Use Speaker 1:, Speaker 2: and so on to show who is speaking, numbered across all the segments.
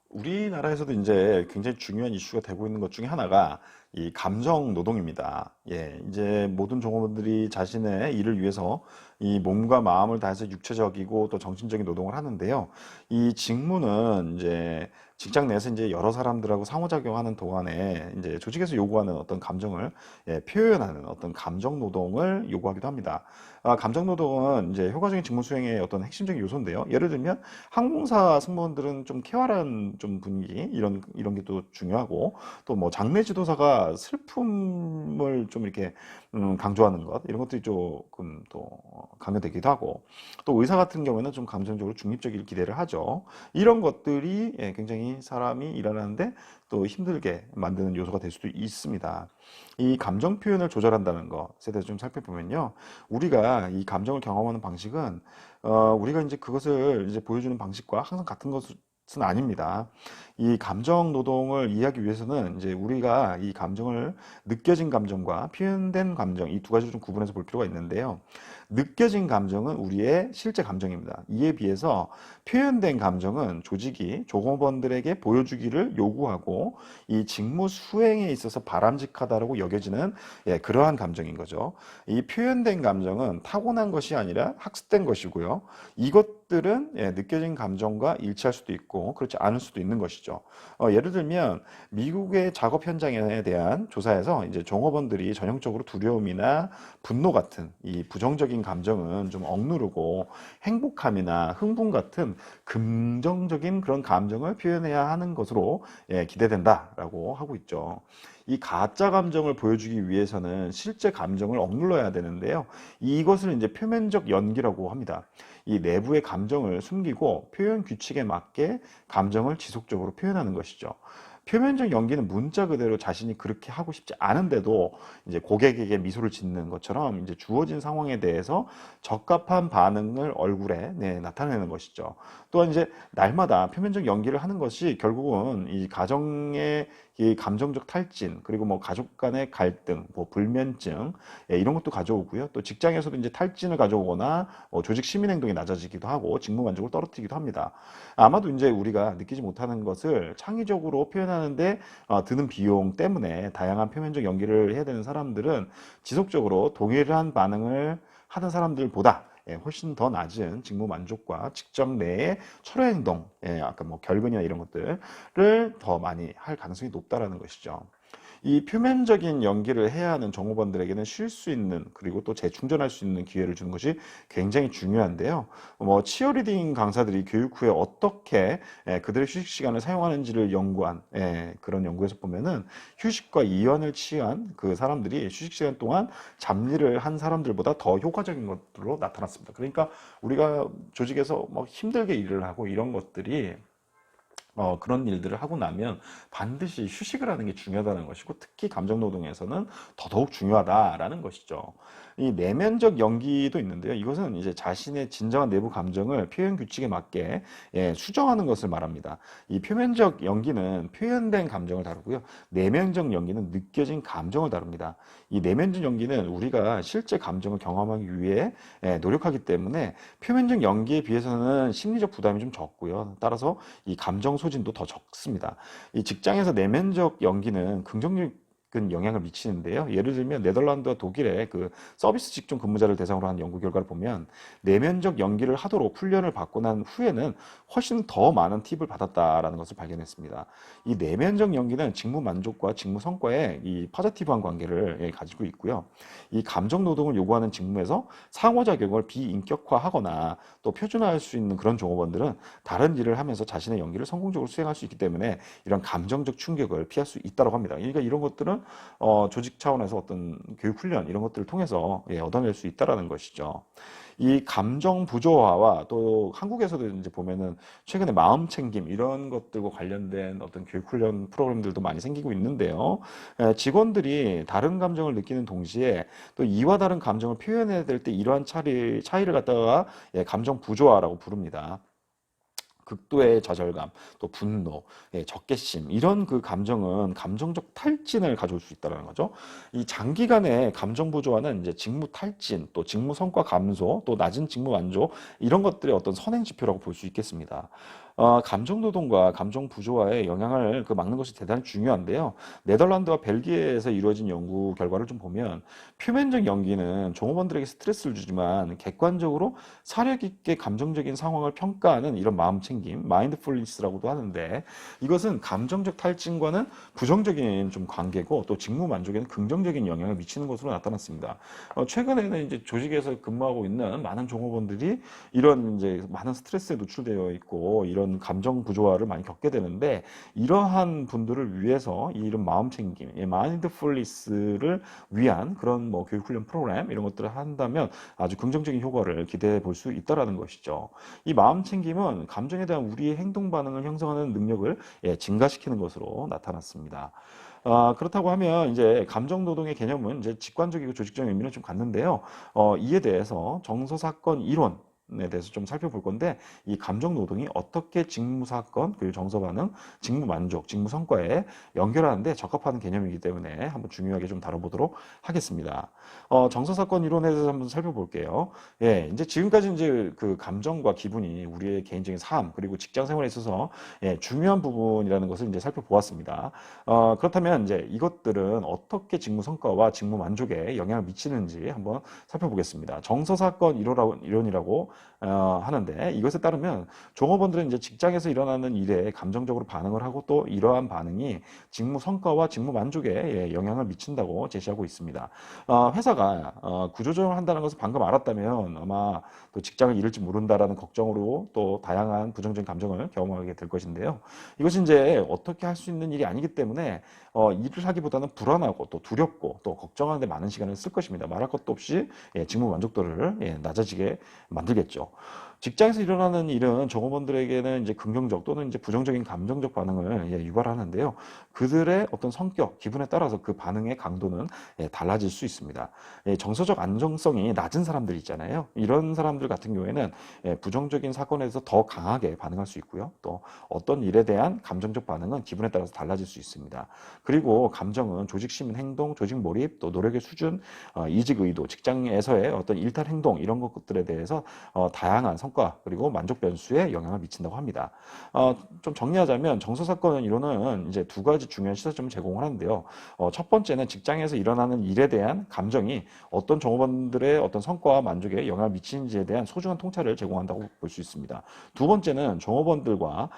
Speaker 1: 우리나라에서도 이제 굉장히 중요한 이슈가 되고 있는 것 중에 하나가 이 감정 노동입니다. 예, 이제 모든 종업원들이 자신의 일을 위해서 이 몸과 마음을 다해서 육체적이고 또 정신적인 노동을 하는데요. 이 직무는 이제 직장 내에서 이제 여러 사람들하고 상호작용하는 동안에 이제 조직에서 요구하는 어떤 감정을 표현하는 어떤 감정 노동을 요구하기도 합니다. 감정 노동은 이제 효과적인 직무 수행의 어떤 핵심적인 요소인데요. 예를 들면 항공사 승무원들은 좀 쾌활한 좀 분위기 이런 게 또 중요하고 또 뭐 장례 지도사가 슬픔을 좀 이렇게 강조하는 것 이런 것들이 조금 또 강요되기도 하고 또 의사 같은 경우에는 좀 감정적으로 중립적일 기대를 하죠. 이런 것들이 굉장히 사람이 일하는데 또 힘들게 만드는 요소가 될 수도 있습니다. 이 감정 표현을 조절한다는 것에 대해서 좀 살펴보면요. 우리가 이 감정을 경험하는 방식은 우리가 이제 그것을 이제 보여주는 방식과 항상 같은 것은 아닙니다. 이 감정 노동을 이해하기 위해서는 이제 우리가 이 감정을 느껴진 감정과 표현된 감정 이 두 가지를 좀 구분해서 볼 필요가 있는데요. 느껴진 감정은 우리의 실제 감정입니다. 이에 비해서 표현된 감정은 조직이 종업원들에게 보여주기를 요구하고 이 직무 수행에 있어서 바람직하다고 여겨지는 그러한 감정인 거죠. 이 표현된 감정은 타고난 것이 아니라 학습된 것이고요. 이것들은 느껴진 감정과 일치할 수도 있고 그렇지 않을 수도 있는 것이죠. 예를 들면 미국의 작업 현장에 대한 조사에서 이제 종업원들이 전형적으로 두려움이나 분노 같은 이 부정적인 감정은 좀 억누르고 행복함이나 흥분 같은 긍정적인 그런 감정을 표현해야 하는 것으로 기대된다라고 하고 있죠. 이 가짜 감정을 보여주기 위해서는 실제 감정을 억눌러야 되는데요. 이것을 이제 표면적 연기라고 합니다. 이 내부의 감정을 숨기고 표현 규칙에 맞게 감정을 지속적으로 표현하는 것이죠. 표면적 연기는 문자 그대로 자신이 그렇게 하고 싶지 않은데도 이제 고객에게 미소를 짓는 것처럼 이제 주어진 상황에 대해서 적합한 반응을 얼굴에 나타내는 것이죠. 또한 이제 날마다 표면적 연기를 하는 것이 결국은 이 가정의 이 감정적 탈진 그리고 뭐 가족 간의 갈등, 뭐 불면증 이런 것도 가져오고요. 또 직장에서도 이제 탈진을 가져오거나 조직 시민 행동이 낮아지기도 하고 직무 만족을 떨어뜨리기도 합니다. 아마도 이제 우리가 느끼지 못하는 것을 창의적으로 표현하는데 드는 비용 때문에 다양한 표면적 연기를 해야 되는 사람들은 지속적으로 동일한 반응을 하는 사람들보다 훨씬 더 낮은 직무 만족과 직장 내의 철회 행동, 아까 뭐 결근이나 이런 것들을 더 많이 할 가능성이 높다라는 것이죠. 이 표면적인 연기를 해야 하는 종업원들에게는 쉴 수 있는 그리고 또 재충전할 수 있는 기회를 주는 것이 굉장히 중요한데요. 뭐 치어리딩 강사들이 교육 후에 어떻게 그들의 휴식 시간을 사용하는지를 연구한 그런 연구에서 보면은 휴식과 이완을 취한 그 사람들이 휴식 시간 동안 잡일을 한 사람들보다 더 효과적인 것으로 나타났습니다. 그러니까 우리가 조직에서 뭐 힘들게 일을 하고 이런 것들이 그런 일들을 하고 나면 반드시 휴식을 하는 게 중요하다는 것이고 특히 감정노동에서는 더더욱 중요하다라는 것이죠. 이 내면적 연기도 있는데요. 이것은 이제 자신의 진정한 내부 감정을 표현 규칙에 맞게 수정하는 것을 말합니다. 이 표면적 연기는 표현된 감정을 다루고요. 내면적 연기는 느껴진 감정을 다룹니다. 이 내면적 연기는 우리가 실제 감정을 경험하기 위해 노력하기 때문에 표면적 연기에 비해서는 심리적 부담이 좀 적고요. 따라서 이 감정 소진도 더 적습니다. 이 직장에서 내면적 연기는 긍정적 영향을 미치는데요. 예를 들면 네덜란드와 독일의 그 서비스 직종 근무자를 대상으로 한 연구 결과를 보면 내면적 연기를 하도록 훈련을 받고 난 후에는 훨씬 더 많은 팁을 받았다라는 것을 발견했습니다. 이 내면적 연기는 직무 만족과 직무 성과에 이 파저티브한 관계를 가지고 있고요. 이 감정 노동을 요구하는 직무에서 상호작용을 비인격화하거나 또 표준화할 수 있는 그런 종업원들은 다른 일을 하면서 자신의 연기를 성공적으로 수행할 수 있기 때문에 이런 감정적 충격을 피할 수 있다고 합니다. 그러니까 이런 것들은 조직 차원에서 어떤 교육 훈련 이런 것들을 통해서 얻어낼 수 있다라는 것이죠. 이 감정 부조화와 또 한국에서도 이제 보면은 최근에 마음 챙김 이런 것들과 관련된 어떤 교육 훈련 프로그램들도 많이 생기고 있는데요. 직원들이 다른 감정을 느끼는 동시에 또 이와 다른 감정을 표현해야 될 때 이러한 차이를 갖다가 감정 부조화라고 부릅니다. 극도의 좌절감, 또 분노, 적개심 이런 그 감정은 감정적 탈진을 가져올 수 있다는 거죠. 이 장기간의 감정 부조화는 이제 직무 탈진, 또 직무 성과 감소, 또 낮은 직무 만족 이런 것들의 어떤 선행 지표라고 볼 수 있겠습니다. 감정 노동과 감정 부조화의 영향을 막는 것이 대단히 중요한데요. 네덜란드와 벨기에에서 이루어진 연구 결과를 좀 보면 표면적 연기는 종업원들에게 스트레스를 주지만 객관적으로 사려 깊게 감정적인 상황을 평가하는 이런 마음 챙김, 마인드풀니스라고도 하는데 이것은 감정적 탈진과는 부정적인 좀 관계고 또 직무 만족에는 긍정적인 영향을 미치는 것으로 나타났습니다. 최근에는 이제 조직에서 근무하고 있는 많은 종업원들이 이런 이제 많은 스트레스에 노출되어 있고 이런 감정 부조화를 많이 겪게 되는데 이러한 분들을 위해서 이런 마음 챙김, 마인드풀니스를 위한 그런 뭐 교육 훈련 프로그램 이런 것들을 한다면 아주 긍정적인 효과를 기대해 볼 수 있다라는 것이죠. 이 마음 챙김은 감정에 대한 우리의 행동 반응을 형성하는 능력을 증가시키는 것으로 나타났습니다. 그렇다고 하면 이제 감정 노동의 개념은 이제 직관적이고 조직적인 의미를 좀 갖는데요. 이에 대해서 정서 사건 이론 에 대해서 좀 살펴볼 건데 이 감정 노동이 어떻게 직무 사건 그리고 정서 반응, 직무 만족, 직무 성과에 연결하는데 적합한 개념이기 때문에 한번 중요하게 좀 다뤄보도록 하겠습니다. 정서 사건 이론에 대해서 한번 살펴볼게요. 예, 이제 지금까지 이제 그 감정과 기분이 우리의 개인적인 삶 그리고 직장 생활에 있어서 중요한 부분이라는 것을 이제 살펴보았습니다. 그렇다면 이제 이것들은 어떻게 직무 성과와 직무 만족에 영향을 미치는지 한번 살펴보겠습니다. 정서 사건 이론이라고 하는데 이것에 따르면 종업원들은 이제 직장에서 일어나는 일에 감정적으로 반응을 하고 또 이러한 반응이 직무 성과와 직무 만족에 영향을 미친다고 제시하고 있습니다. 회사가 구조조정을 한다는 것을 방금 알았다면 아마 또 직장을 잃을지 모른다라는 걱정으로 또 다양한 부정적인 감정을 경험하게 될 것인데요. 이것이 이제 어떻게 할 수 있는 일이 아니기 때문에 일을 하기보다는 불안하고 또 두렵고 또 걱정하는데 많은 시간을 쓸 것입니다. 말할 것도 없이 직무 만족도를 낮아지게 만들겠죠. 직장에서 일어나는 일은 종업원들에게는 이제 긍정적 또는 이제 부정적인 감정적 반응을 유발하는데요. 그들의 어떤 성격, 기분에 따라서 그 반응의 강도는 달라질 수 있습니다. 정서적 안정성이 낮은 사람들 있잖아요. 이런 사람들 같은 경우에는 부정적인 사건에서 더 강하게 반응할 수 있고요. 또 어떤 일에 대한 감정적 반응은 기분에 따라서 달라질 수 있습니다. 그리고 감정은 조직 시민 행동, 조직 몰입, 또 노력의 수준, 이직 의도, 직장에서의 어떤 일탈 행동 이런 것들에 대해서 다양한 성과 그리고 만족 변수에 영향을 미친다고 합니다. 좀 정리하자면 정서 사건 이론은 이제 두 가지 중요한 시사점을 제공을 하는데요. 첫 번째는 직장에서 일어나는 일에 대한 감정이 어떤 종업원들의 어떤 성과와 만족에 영향을 미치는지에 대한 소중한 통찰을 제공한다고 볼 수 있습니다. 두 번째는 종업원들과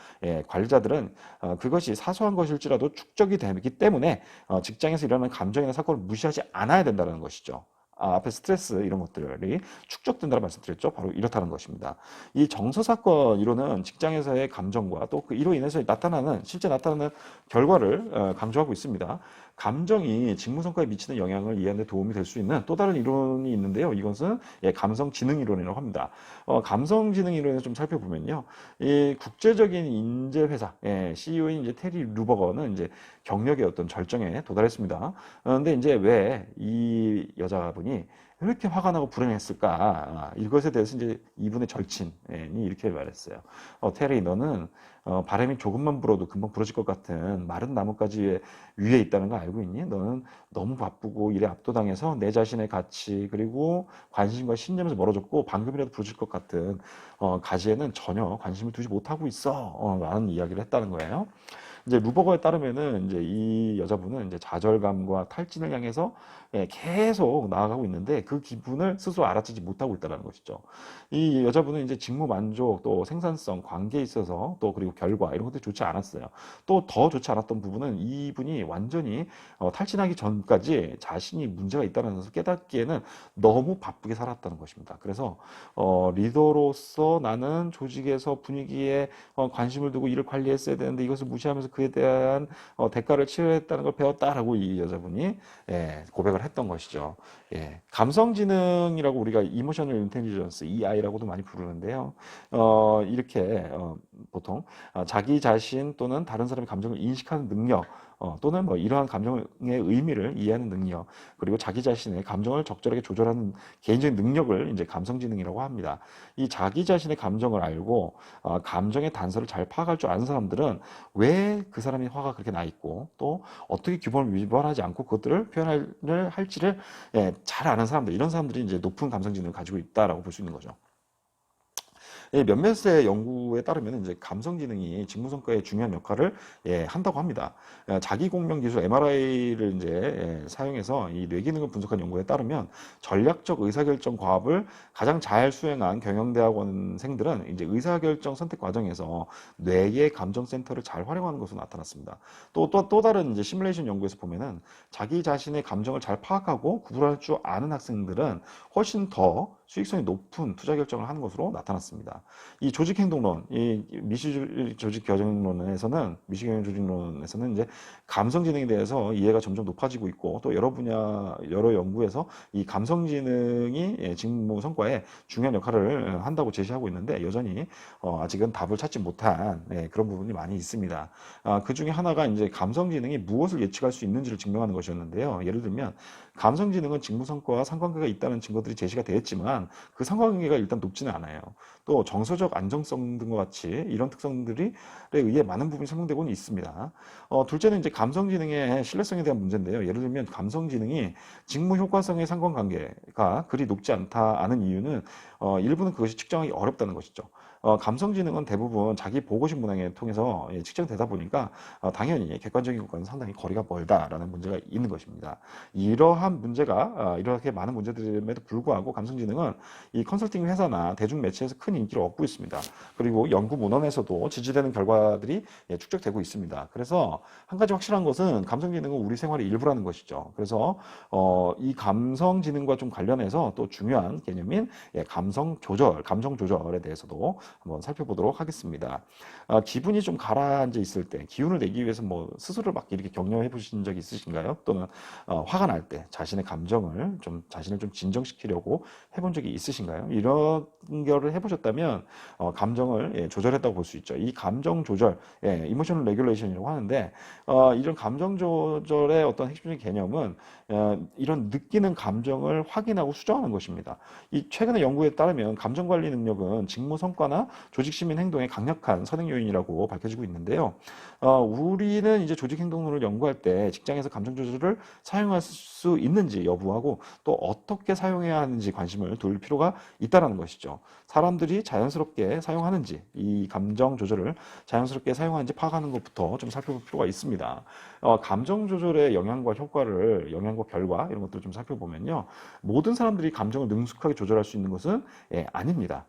Speaker 1: 관리자들은 그것이 사소한 것일지라도 축적이 되기 때문에 직장에서 일어나는 감정이나 사건을 무시하지 않아야 된다는 것이죠. 앞에 스트레스 이런 것들이 축적된다고 말씀드렸죠. 바로 이렇다는 것입니다. 이 정서사건 이론은 직장에서의 감정과 또 그 이로 인해서 실제 나타나는 결과를 강조하고 있습니다. 감정이 직무성과에 미치는 영향을 이해하는 데 도움이 될 수 있는 또 다른 이론이 있는데요. 이것은 감성지능 이론이라고 합니다. 감성지능 이론을 좀 살펴보면요. 이 국제적인 인재회사 CEO인 이제 테리 루버거는 이제 경력의 어떤 절정에 도달했습니다. 그런데 이제 왜 이 여자분이 왜 이렇게 화가 나고 불행했을까? 이것에 대해서 이제 이분의 절친이 이렇게 말했어요. 테리, 너는 바람이 조금만 불어도 금방 부러질 것 같은 마른 나뭇가지 위에 있다는 거 알고 있니? 너는 너무 바쁘고 일에 압도당해서 내 자신의 가치 그리고 관심과 신념에서 멀어졌고 방금이라도 부러질 것 같은 가지에는 전혀 관심을 두지 못하고 있어. 라는 이야기를 했다는 거예요. 이제 루버거에 따르면은 이제 이 여자분은 이제 좌절감과 탈진을 향해서 계속 나아가고 있는데 그 기분을 스스로 알아채지 못하고 있다는 것이죠. 이 여자분은 이제 직무 만족, 또 생산성, 관계에 있어서 또 그리고 결과 이런 것들이 좋지 않았어요. 또 더 좋지 않았던 부분은 이분이 완전히 탈진하기 전까지 자신이 문제가 있다는 것을 깨닫기에는 너무 바쁘게 살았다는 것입니다. 그래서 리더로서 나는 조직에서 분위기에 관심을 두고 일을 관리했어야 되는데 이것을 무시하면서 그에 대한 대가를 치러야 했다는 걸 배웠다라고 이 여자분이 고백을 했던 것이죠. 감성지능이라고 우리가 이모셔널 인텔리전스 EI라고도 많이 부르는데요. 이렇게 보통 자기 자신 또는 다른 사람의 감정을 인식하는 능력 또는 뭐 이러한 감정의 의미를 이해하는 능력 그리고 자기 자신의 감정을 적절하게 조절하는 개인적인 능력을 이제 감성지능이라고 합니다. 이 자기 자신의 감정을 알고 감정의 단서를 잘 파악할 줄 아는 사람들은 왜 그 사람이 화가 그렇게 나 있고 또 어떻게 규범을 위반하지 않고 그것들을 표현을 할지를 잘 아는 사람들 이런 사람들이 이제 높은 감성지능을 가지고 있다라고 볼 수 있는 거죠. 몇몇의 연구에 따르면 이제 감성지능이 직무성과에 중요한 역할을 한다고 합니다. 자기공명 기술 MRI를 이제 사용해서 이 뇌기능을 분석한 연구에 따르면 전략적 의사결정 과업을 가장 잘 수행한 경영대학원생들은 이제 의사결정 선택 과정에서 뇌의 감정센터를 잘 활용하는 것으로 나타났습니다. 또 다른 이제 시뮬레이션 연구에서 보면은 자기 자신의 감정을 잘 파악하고 구분할 줄 아는 학생들은 훨씬 더 수익성이 높은 투자 결정을 하는 것으로 나타났습니다. 이 조직행동론, 이 미시 조직경영론에서는 이제 감성지능에 대해서 이해가 점점 높아지고 있고 또 여러 분야, 여러 연구에서 이 감성지능이 직무 성과에 중요한 역할을 한다고 제시하고 있는데 여전히 아직은 답을 찾지 못한 그런 부분이 많이 있습니다. 그 중에 하나가 이제 감성지능이 무엇을 예측할 수 있는지를 증명하는 것이었는데요. 예를 들면 감성지능은 직무 성과와 상관계가 있다는 증거들이 제시가 되었지만 그 상관관계가 일단 높지는 않아요. 또 정서적 안정성 등과 같이 이런 특성들에 의해 많은 부분이 설명되고는 있습니다. 둘째는 이제 감성지능의 신뢰성에 대한 문제인데요. 예를 들면 감성지능이 직무 효과성의 상관관계가 그리 높지 않다는 이유는 일부는 그것이 측정하기 어렵다는 것이죠. 감성지능은 대부분 자기 보고심 문항을 통해서 측정되다 보니까 당연히 객관적인 것과는 상당히 거리가 멀다라는 문제가 있는 것입니다. 이러한 문제가 이렇게 많은 문제들임에도 불구하고 감성지능은 이 컨설팅 회사나 대중 매체에서 큰 인기를 얻고 있습니다. 그리고 연구 문헌에서도 지지되는 결과들이 축적되고 있습니다. 그래서 한 가지 확실한 것은 감성지능은 우리 생활의 일부라는 것이죠. 그래서 이 감성지능과 좀 관련해서 또 중요한 개념인 감성 조절에 대해서도 한번 살펴보도록 하겠습니다. 기분이 좀 가라앉아 있을 때 기운을 내기 위해서 뭐 스스로를 막 이렇게 격려해 보신 적이 있으신가요? 또는 화가 날 때 자신의 감정을 자신을 좀 진정시키려고 해본 적이 있으신가요? 이런 거를 해보셨다면 감정을 조절했다고 볼 수 있죠. 이 감정 조절, 이모셔널 레귤레이션이라고 하는데 이런 감정 조절의 어떤 핵심적인 개념은 이런 느끼는 감정을 확인하고 수정하는 것입니다. 이 최근의 연구에 따르면 감정 관리 능력은 직무 성과나 조직 시민 행동에 강력한 선행 요인이라고 밝혀지고 있는데요. 우리는 이제 조직 행동론을 연구할 때 직장에서 감정 조절을 사용할 수 있는지 여부하고 또 어떻게 사용해야 하는지 관심을 둘 필요가 있다는 것이죠. 사람들이 자연스럽게 사용하는지 이 감정 조절을 자연스럽게 사용하는지 파악하는 것부터 좀 살펴볼 필요가 있습니다. 감정 조절의 영향과 결과 이런 것들을 좀 살펴보면요. 모든 사람들이 감정을 능숙하게 조절할 수 있는 것은 아닙니다.